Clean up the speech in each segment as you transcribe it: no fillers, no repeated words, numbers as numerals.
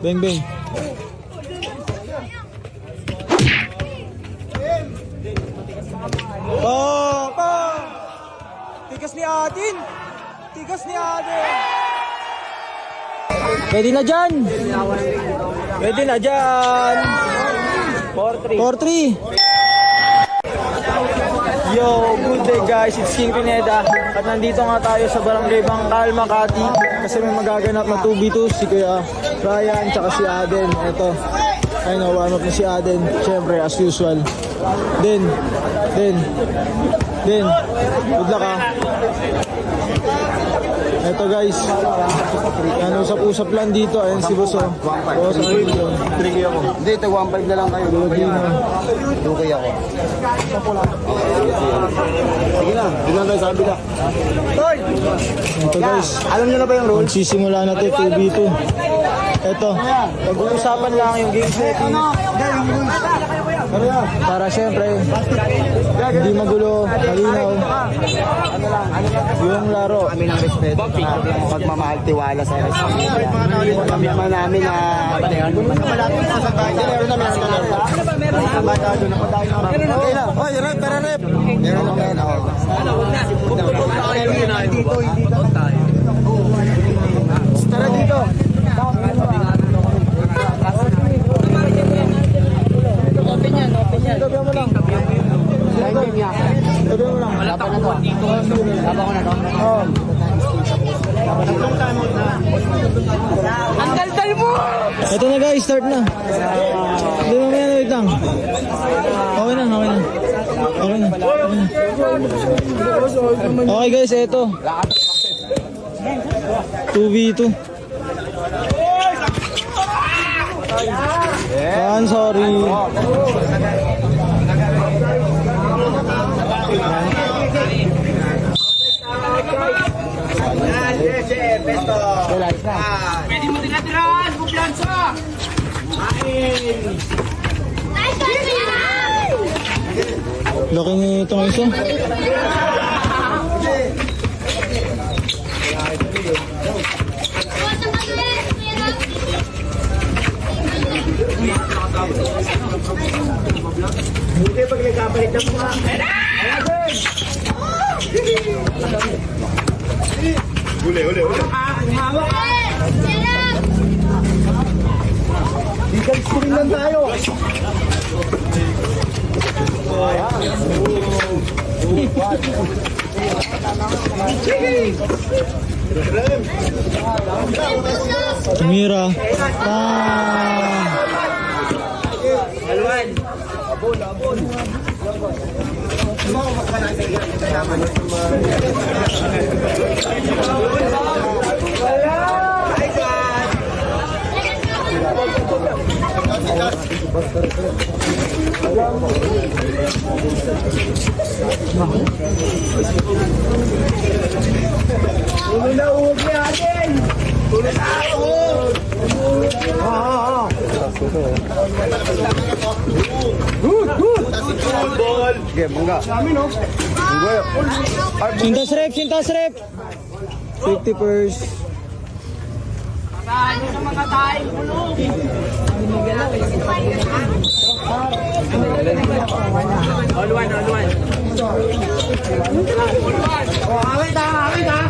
Beng, beng. Oh, oh. Tigas ni Adin. Tigas ni Adin. Pwede na dyan. Pwede na dyan. 4-3. Yo, good day guys, it's King Pineda. At nandito nga tayo sa Barangay Bangkal, Makati. Kasi may magaganap na 2v2 si Kuya Ryan tsaka si Aden. Ito, ay no, warm up na si Aden. Siyempre, as usual. Then, good luck ha. Ito guys, yan, usap-usap lang dito. Ayan si Boso. Boso, Triggy ako. Hindi, ito 1.5 na lang kayo. Lukay ako. Sige na, hindi lang tayo sabi na. ito guys, Alam nyo na ba yung rules? magsisimula na ito 2v2. Ito, pag-uusapan lang yung game setting. Para syempre, hindi magulo, malinaw. Yung laro. Kami ng respeto, pagmamahal, tiwala sa respeto. Kami naman namin na malapit na sa tayo. Meron na. Oy, rep, para rep. Meron naman. Tara dito. Tabi mo lang. Tabi mo lang. Laban ko na to. Ang daldal mo! Ito na guys, start na. Hindi mo yan, wait lang. Okay na. Okay guys, ito. 2v2. Sorry. Pwede mo tinatiran! Buklansa! Laki ni itong isa. Hindi pag nagkapalit ng mga. Huli. Legal screen lang tayo. Tumira. Alwan! Abon. Ulo na uwag niya atin! Ulo na uwag! Good! Game, mangga. Sintas rep. 50 pers. Saan sa mga tayong kulong? Alwan! Awit ha!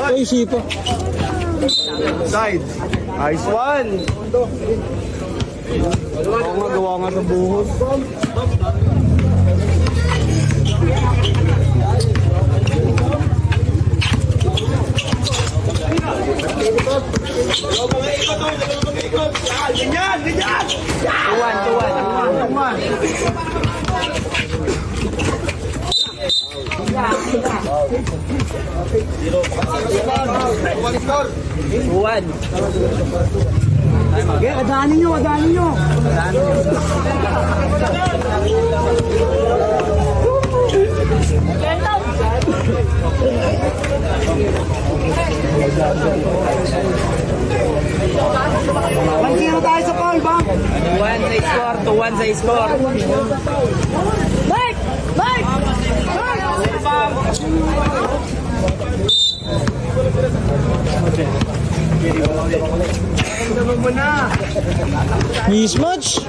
Ay, sipa. Side. Nice one. Gawa nga sa buhos. Ganyan! Tuwan. Buwan! Adaanin nyo! Pansin na tayo sa foul, ba? 2-1 sa score. Mike! Mismatch.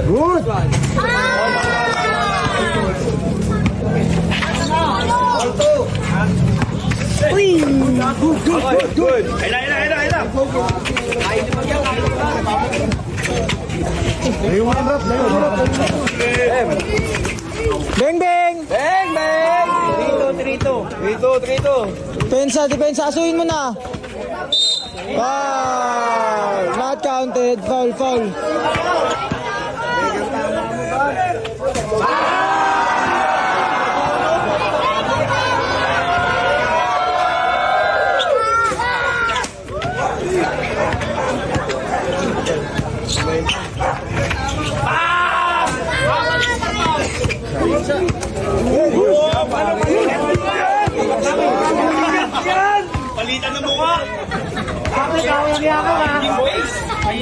Good! Good! Layo mo yung rap, layo mo yung rap. Beng, beng. Bang, bang! 3-2. Depensa, asuhin mo na. Foul. Not counted. Foul. Palitan ng mukha!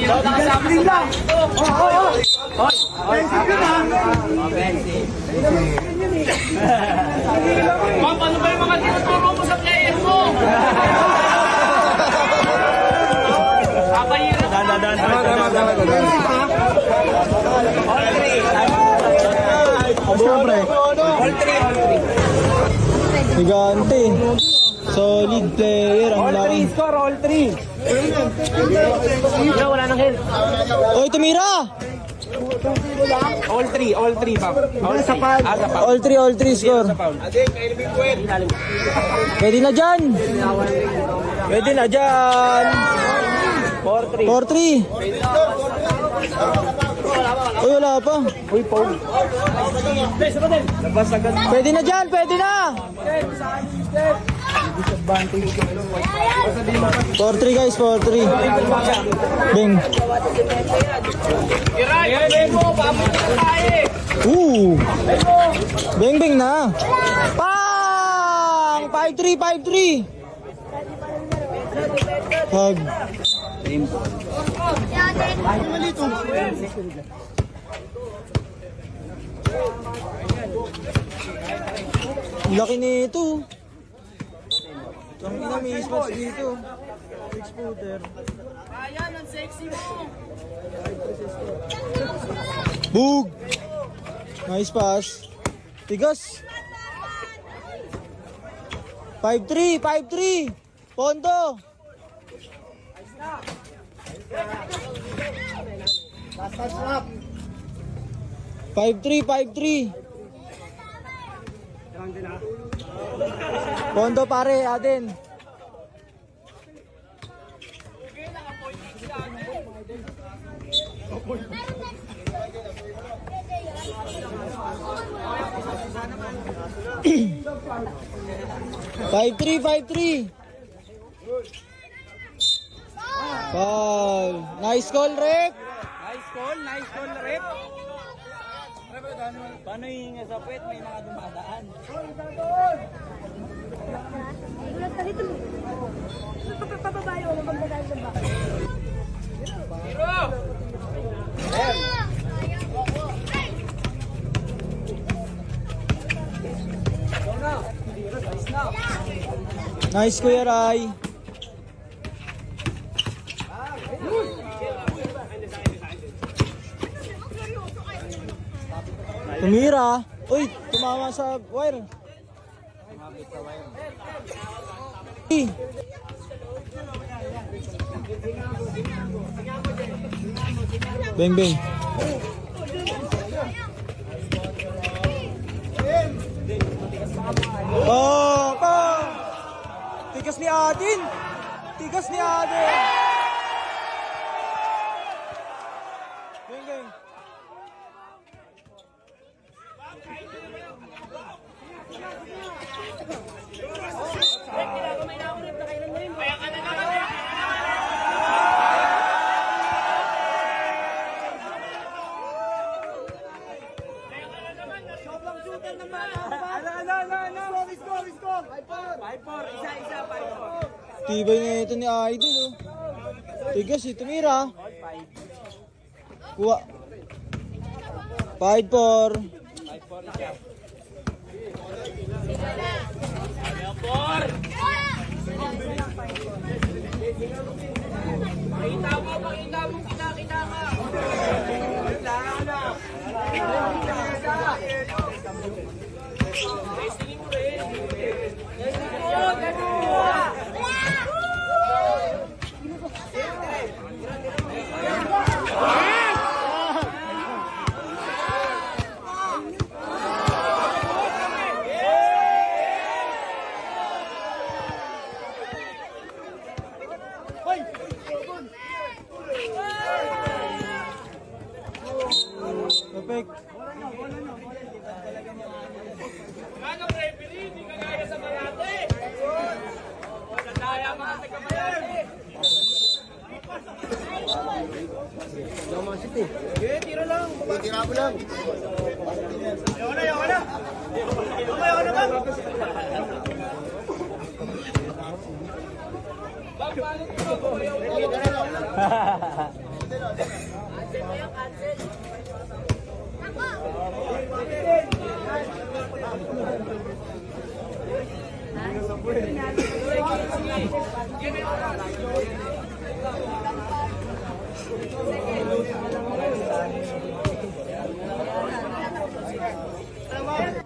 Daw nakasama sa back. Ma'am, ano ba yung mga tinuturo mo sa player mo? Papahirap ka. Gigante. Solid player. Ang laki. Score, all 3. Wala nang help. Oy, tumira. All 3, pa. All 3. All 3 score. Pwede na dyan. 4-3. 4-3. Uy, wala pa. Uy, Paul. Labas agad. Pwede na dyan, pwede na. 4-3 guys, 4-3. Bing. Kiray mo, paabot na tayo. Bing na. Pang! 5-3. Hug. Laki nito. Ang ina may spots dito. 6-footer. Ayan, ang sexy mo. Bug! Nice pass. Tigas. 5-3. Pondo. Stop. 5-3. Pondo pare, Aden. Five three. Foul. Nice call, Rep. Nice call, rep. Paano yung sa puwet? May mga dumadaan. Gulat ka dito. Papabayo ako magdadaan sa bahay. Nice, Kuya Rai. Tumira. Uy, tumama sa wire. Beng. Oh! Tigas ni Adin. Beng. Tibay na ito ni Idol, oh. Tigas, tumira. Kuha. 5-4. Pakita mo, kita ka. Perfect. Anong referee? Hindi ka gaya sa Malate. Nadaya mga taga-Malate. Tira mo lang.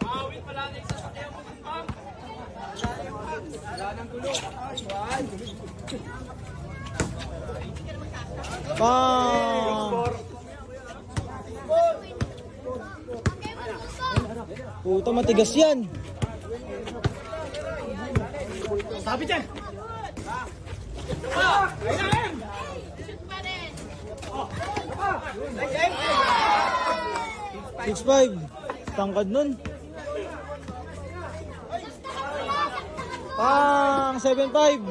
Awit pala na isa sa kaya mo ng pang. Wala nang gulo. Bang! Puta, matigas yan. Sabi dyan. 6'5". Tangkad nun. Pang! 7'5".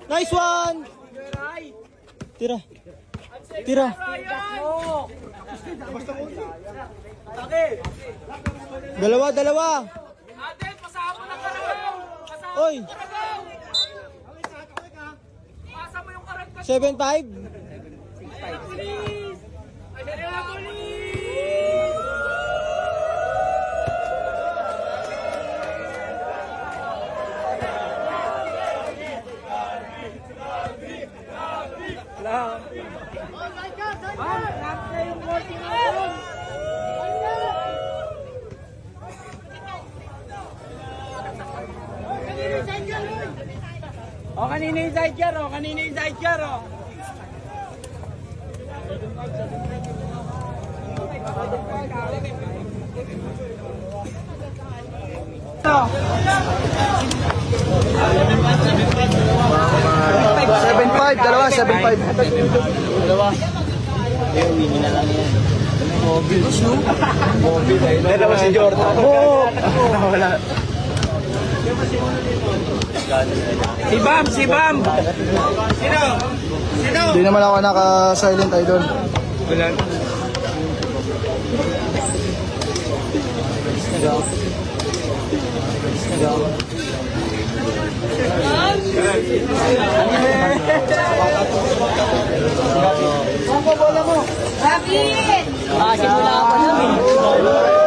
Nice one! Tira. Tira. Dalawa, dalawa. Adel, pasama ng karagaw. Pasama Oy, ng karagaw. Pasa mo yung karagkat. 7'5". Police! Ay, na police! O, kanina yung sidecar, o. Kanina yung sidecar, o. Dalawa, 7'5". Dalawa si Jordan. Wala. Si Bam! Si Bam! Sino? Sino? Hindi naman ako naka-silent idol. Wala. Bakit? Ah, simula pa namin.